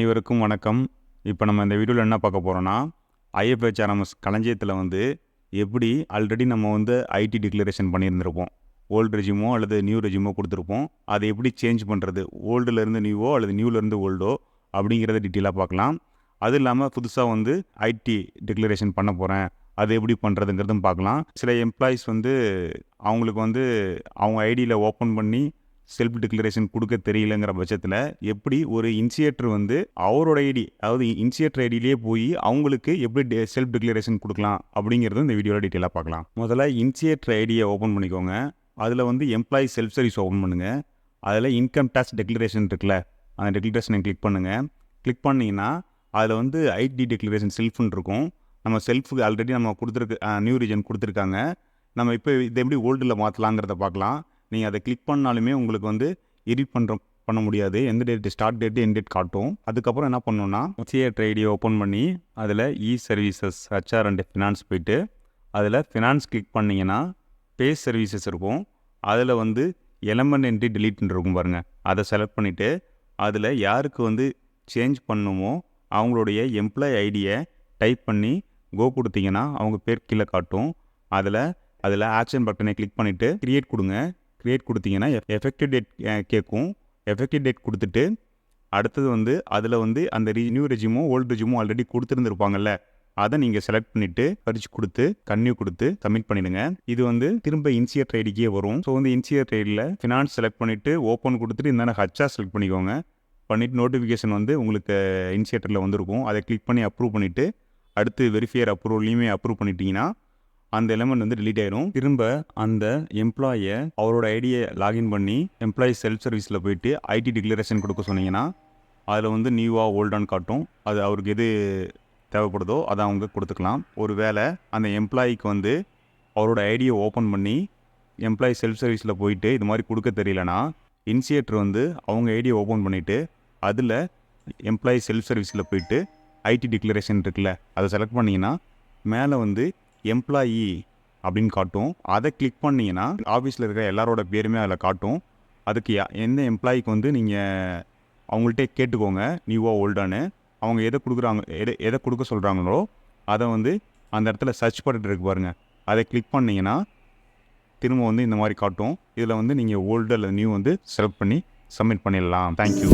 அனைவருக்கும் வணக்கம். இப்போ நம்ம இந்த வீடியோவில் என்ன பார்க்க போகிறோன்னா, IFHRMS களஞ்சியத்தில் எப்படி ஆல்ரெடி நம்ம ஐடி டிக்ளரேஷன் பண்ணியிருந்திருப்போம். ஓல்டு ரெஜியூமோ அல்லது நியூ ரெஜியூமோ கொடுத்துருப்போம். அதை எப்படி சேஞ்ச் பண்ணுறது, ஓல்டுலேருந்து நியூவோ அல்லது நியூலேருந்து ஓல்டோ அப்படிங்கிறத டீட்டெயிலாக பார்க்கலாம். அது இல்லாமல் புதுசாக ஐடி டிக்ளரேஷன் பண்ண போகிறேன், அது எப்படி பண்ணுறதுங்கிறதும் பார்க்கலாம். சில எம்ப்ளாயீஸ் அவங்களுக்கு அவங்க ஐடியில் ஓப்பன் பண்ணி செல்ஃப் டிக்ளரேஷன் கொடுக்க தெரியலங்கிற பட்சத்தில் எப்படி ஒரு இனிஷியேட்டர் அவரோட ஐடி, அதாவது இனிஷியேட்டர் ஐடியிலே போய் அவங்களுக்கு எப்படி செல்ஃப் டிக்ளரேஷன் கொடுக்கலாம் அப்படிங்கிறது இந்த வீடியோவில் டீட்டெயிலாக பார்க்கலாம். முதல்ல இனிஷியேட்டர் ஐடியை ஓப்பன் பண்ணிக்கோங்க. அதில் எம்ப்ளாயி செல்ஃப் சர்வீஸ் ஓப்பன் பண்ணுங்கள். அதில் இன்கம் டேக்ஸ் டிக்ளரேஷன் இருக்குல்ல, அந்த டிக்ளரேஷனை கிளிக் பண்ணுங்கள். கிளிக் பண்ணிங்கன்னா அதில் ஐடி டிக்ளரேஷன் செல்ஃப்னு இருக்கும். நம்ம செல்ஃபுக்கு ஆல்ரெடி நம்ம நியூ ரீஜன் கொடுத்துருக்காங்க. நம்ம இப்போ இதை எப்படி ஓல்டில் மாற்றலாங்கிறத பார்க்கலாம். நீங்கள் அதை கிளிக் பண்ணாலுமே உங்களுக்கு எடிட் பண்ண முடியாது. எந்த date start date end date காட்டும். அதுக்கப்புறம் என்ன பண்ணணும்னா, இனிஷியேட்டர் ஐடியை ஓப்பன் பண்ணி அதில் சர்வீசஸ் HR அண்ட் ஃபினான்ஸ் போயிட்டு அதில் ஃபினான்ஸ் கிளிக் பண்ணிங்கன்னா பேஸ் சர்வீசஸ் இருக்கும். அதில் எலமெண்ட் என்ட்ரி டெலீட்னு இருக்கும் பாருங்கள். அதை செலக்ட் பண்ணிவிட்டு அதில் யாருக்கு சேஞ்ச் பண்ணணுமோ அவங்களுடைய எம்ப்ளாயி ஐடியை டைப் பண்ணி கோ கொடுத்தீங்கன்னா அவங்க பேர் கீழே காட்டும். அதில் ஆக்ஷன் பட்டனை கிளிக் பண்ணிவிட்டு கிரியேட் கொடுங்க. கிரியேட் கொடுத்தீங்கன்னா எஃபெக்டிவ் டேட் கேட்கும். எஃபெக்டிவ் டேட் கொடுத்துட்டு அடுத்தது அதில் அந்த நியூ ரெஜியூமோ ஓல்டு ரெஜியூமோ ஆல்ரெடி கொடுத்துருந்துருப்பாங்கல்ல, அதை நீங்கள் செலக்ட் பண்ணிவிட்டு பறிச்சு கொடுத்து கன்னியூ கொடுத்து சப்மிட் பண்ணிடுங்க. இது திரும்ப இனிஷியேட்டர் ஐடிக்கே வரும். ஸோ இனிஷியேட்டர் ஐடியில் ஃபினான்ஸ் செலக்ட் பண்ணிவிட்டு ஓப்பன் கொடுத்துட்டு இந்த HR செலக்ட் பண்ணிக்கோங்க. பண்ணிவிட்டு நோட்டிஃபிகேஷன் உங்களுக்கு இனிஷியேட்டரில் வந்திருக்கும். அதை கிளிக் பண்ணி அப்ரூவ் பண்ணிவிட்டு அடுத்து வெரிஃபையர் அப்ரூவல்லையுமே அப்ரூவ் பண்ணிட்டீங்கன்னா அந்த எலமெண்ட் delete ஆயிரும். திரும்ப அந்த எம்ப்ளாயை அவரோட ஐடியை லாகின் பண்ணி எம்ப்ளாயி செல்ஃப் சர்வீஸில் போயிட்டு ஐடி டிக்ளரேஷன் கொடுக்க சொன்னீங்கன்னா அதில் நியூவா ஓல்டான்னு காட்டும். அது அவருக்கு எது தேவைப்படுதோ அதை அவங்க கொடுத்துக்கலாம். ஒரு வேளை அந்த எம்ப்ளாயிக்கு அவரோட ஐடியை ஓப்பன் பண்ணி எம்ப்ளாயி செல்ஃப் சர்வீஸில் போயிட்டு இது மாதிரி கொடுக்க தெரியலனா, இனிஷியேட்டர் அவங்க ஐடியை ஓப்பன் பண்ணிவிட்டு அதில் எம்ப்ளாயி செல்ஃப் சர்வீஸில் போயிட்டு ஐடி டிக்ளரேஷன் இருக்குல்ல, அதை செலக்ட் பண்ணிங்கன்னா மேலே எம்ப்ளாயி அப்படின்னு காட்டும். அதை கிளிக் பண்ணிங்கன்னா ஆஃபீஸில் இருக்கிற எல்லாரோட பேருமே அதில் காட்டும். அதுக்கு எந்த எம்ப்ளாயிக்கு நீங்கள் அவங்கள்ட்டே கேட்டுக்கோங்க நியூவா ஓல்டான்னு. அவங்க எதை கொடுக்க சொல்கிறாங்களோ அதை அந்த இடத்துல சர்ச் பட்டன் இருக்கு பாருங்கள், அதை கிளிக் பண்ணிங்கன்னா திரும்ப இந்த மாதிரி காட்டும். இதில் நீங்கள் ஓல்டு அல்லது நியூ செலக்ட் பண்ணி சப்மிட் பண்ணிடலாம். தேங்க்யூ.